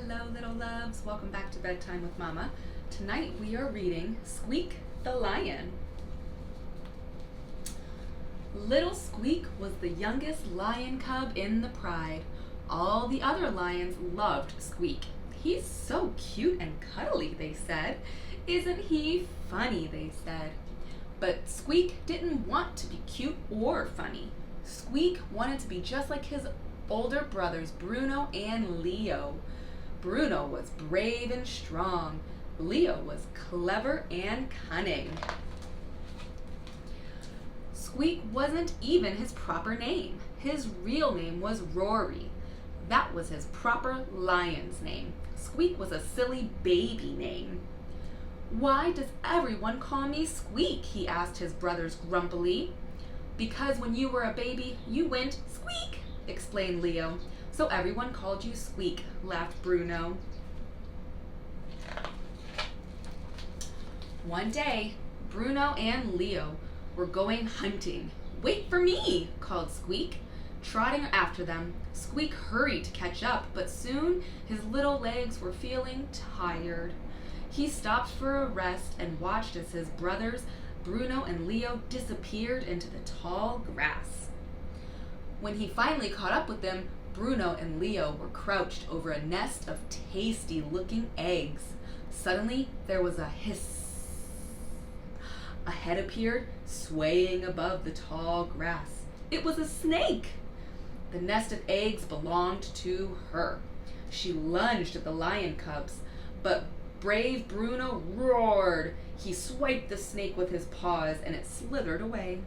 Hello, little loves. Welcome back to Bedtime with Mama. Tonight we are reading Squeak the Lion. Little Squeak was the youngest lion cub in the pride. All the other lions loved Squeak. He's so cute and cuddly, they said. Isn't he funny, they said. But Squeak didn't want to be cute or funny. Squeak wanted to be just like his older brothers Bruno and Leo. Bruno was brave and strong. Leo was clever and cunning. Squeak wasn't even his proper name. His real name was Rory. That was his proper lion's name. Squeak was a silly baby name. "Why does everyone call me Squeak?" he asked his brothers grumpily. "Because when you were a baby, you went squeak," explained Leo. "So everyone called you Squeak," laughed Bruno. One day, Bruno and Leo were going hunting. "Wait for me," called Squeak. Trotting after them, Squeak hurried to catch up, but soon his little legs were feeling tired. He stopped for a rest and watched as his brothers, Bruno and Leo, disappeared into the tall grass. When he finally caught up with them, Bruno and Leo were crouched over a nest of tasty-looking eggs. Suddenly, there was a hiss. A head appeared, swaying above the tall grass. It was a snake! The nest of eggs belonged to her. She lunged at the lion cubs, but brave Bruno roared. He swiped the snake with his paws, and it slithered away.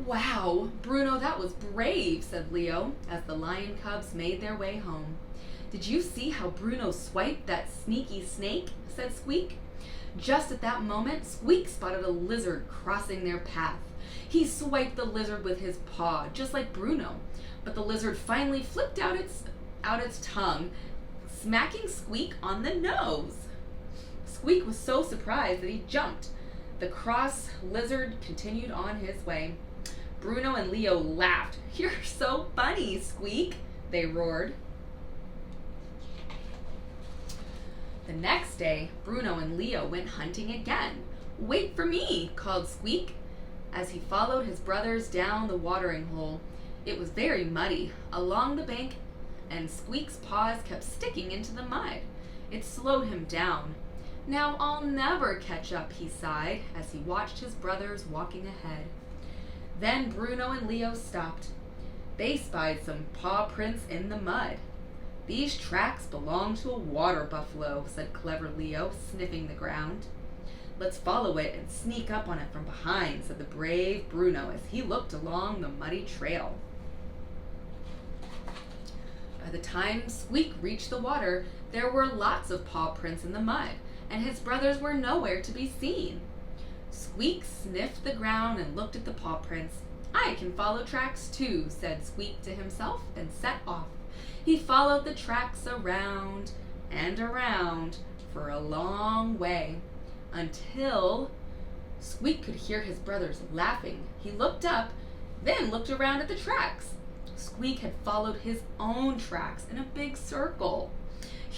"Wow, Bruno, that was brave," said Leo, as the lion cubs made their way home. "Did you see how Bruno swiped that sneaky snake?" said Squeak. Just at that moment, Squeak spotted a lizard crossing their path. He swiped the lizard with his paw, just like Bruno, but the lizard finally flipped out its tongue, smacking Squeak on the nose. Squeak was so surprised that he jumped. The cross lizard continued on his way. Bruno and Leo laughed. "You're so funny, Squeak," they roared. The next day, Bruno and Leo went hunting again. "Wait for me," called Squeak, as he followed his brothers down the watering hole. It was very muddy along the bank, and Squeak's paws kept sticking into the mud. It slowed him down. "Now I'll never catch up," he sighed, as he watched his brothers walking ahead. Then Bruno and Leo stopped. They spied some paw prints in the mud. "These tracks belong to a water buffalo," said clever Leo, sniffing the ground. "Let's follow it and sneak up on it from behind," said the brave Bruno as he looked along the muddy trail. By the time Squeak reached the water, there were lots of paw prints in the mud, and his brothers were nowhere to be seen. Squeak sniffed the ground and looked at the paw prints. "I can follow tracks too," said Squeak to himself, and set off. He followed the tracks around and around for a long way, until Squeak could hear his brothers laughing. He looked up, then looked around at the tracks. Squeak had followed his own tracks in a big circle.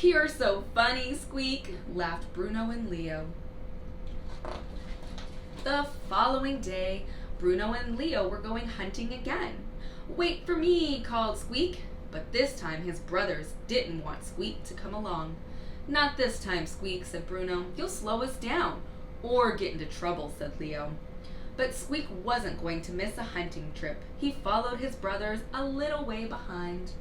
"You're so funny, Squeak," laughed Bruno and Leo. The following day, Bruno and Leo were going hunting again. "Wait for me," called Squeak, but this time his brothers didn't want Squeak to come along. "Not this time, Squeak," said Bruno. "You'll slow us down, or get into trouble," said Leo. But Squeak wasn't going to miss a hunting trip. He followed his brothers a little way behind.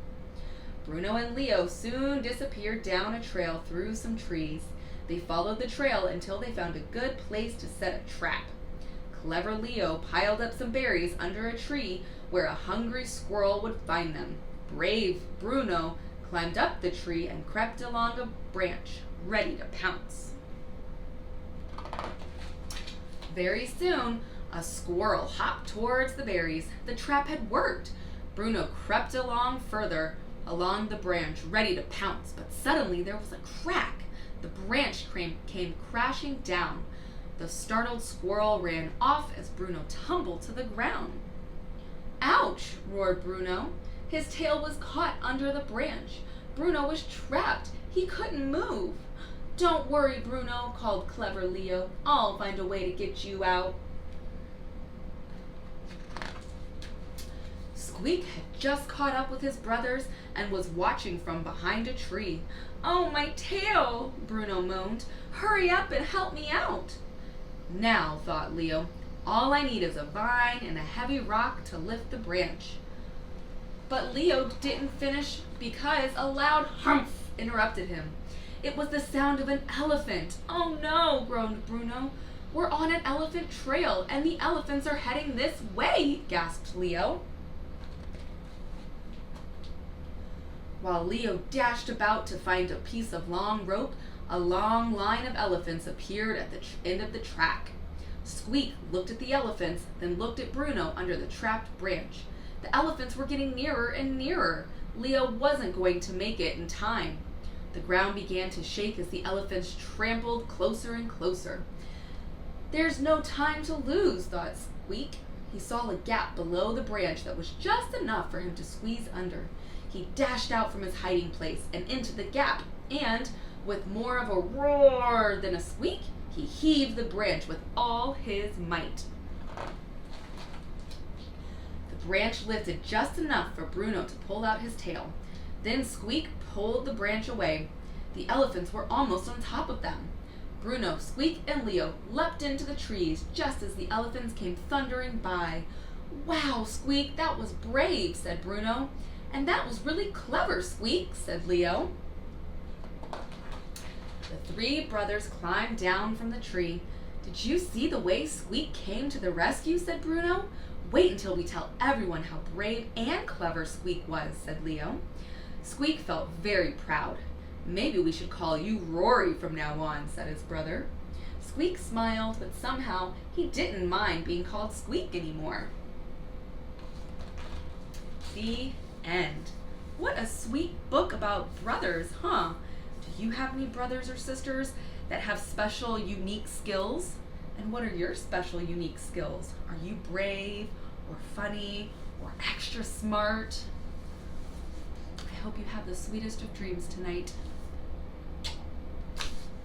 Bruno and Leo soon disappeared down a trail through some trees. They followed the trail until they found a good place to set a trap. Clever Leo piled up some berries under a tree where a hungry squirrel would find them. Brave Bruno climbed up the tree and crept along a branch, ready to pounce. Very soon, a squirrel hopped towards the berries. The trap had worked. Bruno crept along further along the branch, ready to pounce, but suddenly there was a crack. The branch came crashing down. The startled squirrel ran off as Bruno tumbled to the ground. "Ouch!" roared Bruno. His tail was caught under the branch. Bruno was trapped. He couldn't move. "Don't worry, Bruno," called clever Leo. "I'll find a way to get you out." Squeak had just caught up with his brothers and was watching from behind a tree. "Oh, my tail," Bruno moaned. "Hurry up and help me out." Now, thought Leo, all I need is a vine and a heavy rock to lift the branch. But Leo didn't finish because a loud humph interrupted him. It was the sound of an elephant. "Oh no," groaned Bruno. "We're on an elephant trail and the elephants are heading this way," gasped Leo. While Leo dashed about to find a piece of long rope, a long line of elephants appeared at the end of the track. Squeak looked at the elephants, then looked at Bruno under the trapped branch. The elephants were getting nearer and nearer. Leo wasn't going to make it in time. The ground began to shake as the elephants trampled closer and closer. "There's no time to lose," thought Squeak. He saw a gap below the branch that was just enough for him to squeeze under. He dashed out from his hiding place and into the gap, and, with more of a roar than a squeak, he heaved the branch with all his might. The branch lifted just enough for Bruno to pull out his tail. Then Squeak pulled the branch away. The elephants were almost on top of them. Bruno, Squeak, and Leo leapt into the trees just as the elephants came thundering by. "Wow, Squeak, that was brave," said Bruno. "And that was really clever, Squeak," said Leo. The three brothers climbed down from the tree. "Did you see the way Squeak came to the rescue?" said Bruno. "Wait until we tell everyone how brave and clever Squeak was," said Leo. Squeak felt very proud. "Maybe we should call you Rory from now on," said his brother. Squeak smiled, but somehow he didn't mind being called Squeak anymore. The end. What a sweet book about brothers, huh? Do you have any brothers or sisters that have special, unique skills? And what are your special, unique skills? Are you brave or funny or extra smart? I hope you have the sweetest of dreams tonight.